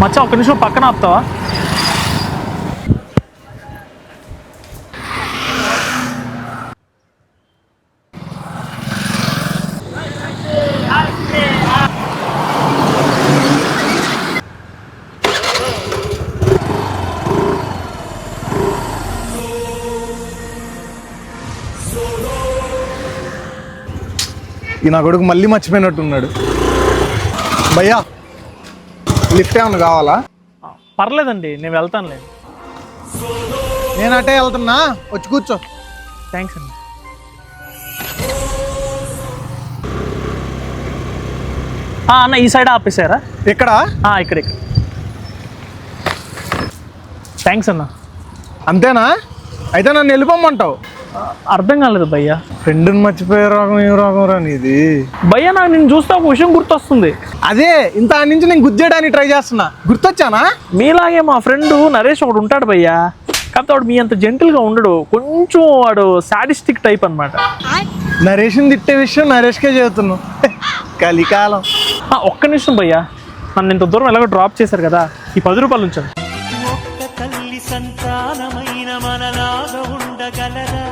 మచ్చా ఒక్క నిమిషం పక్కన ఆపుతావా? ఈ నా కొడుకు మళ్ళీ మర్చిపోయినట్టున్నాడు. భయ్యా లిఫ్ట్ ఏమన్నా కావాలా? పర్లేదండి, నేను వెళ్తానులే. నేను అటే వెళ్తున్నా, వచ్చి కూర్చో. థ్యాంక్స్ అండి. అన్న ఈ సైడ్ ఆపేసారా? ఇక్కడ ఇక్కడ థ్యాంక్స్ అన్న. అంతేనా? అయితే నన్ను వెళ్ళిపోమ్మంటావు? అర్థం కాలేదు భయ్యా. ఫ్రెండ్ని మర్చిపోయే రోగం ఏం రోగం రా నీది? భయ్యా నాకు నేను చూస్తే ఒక విషయం గుర్తొస్తుంది. అదే ఇంత నుంచి నేను గుద్దేయడానికి ట్రై చేస్తున్నా. గుర్తొచ్చానా? మీలాగే మా ఫ్రెండ్ నరేష్ ఒకడు ఉంటాడు భయ్యా. కాకపోతే వాడు మీ అంత జెంటిల్గా ఉండడు, కొంచెం వాడు సాడిస్టిక్ టైప్ అనమాట. నరేష్ని తిట్టే విషయం నరేష్కే చెబుతున్నావు. కలికాలం. ఒక్క నిమిషం భయ్యా, నన్ను ఇంత దూరం ఎలాగో డ్రాప్ చేశారు కదా, ఈ 10 రూపాయలు ఉంచండి. ఒక్క తల్లి సంతానమైన మనలాగా ఉండగలరా?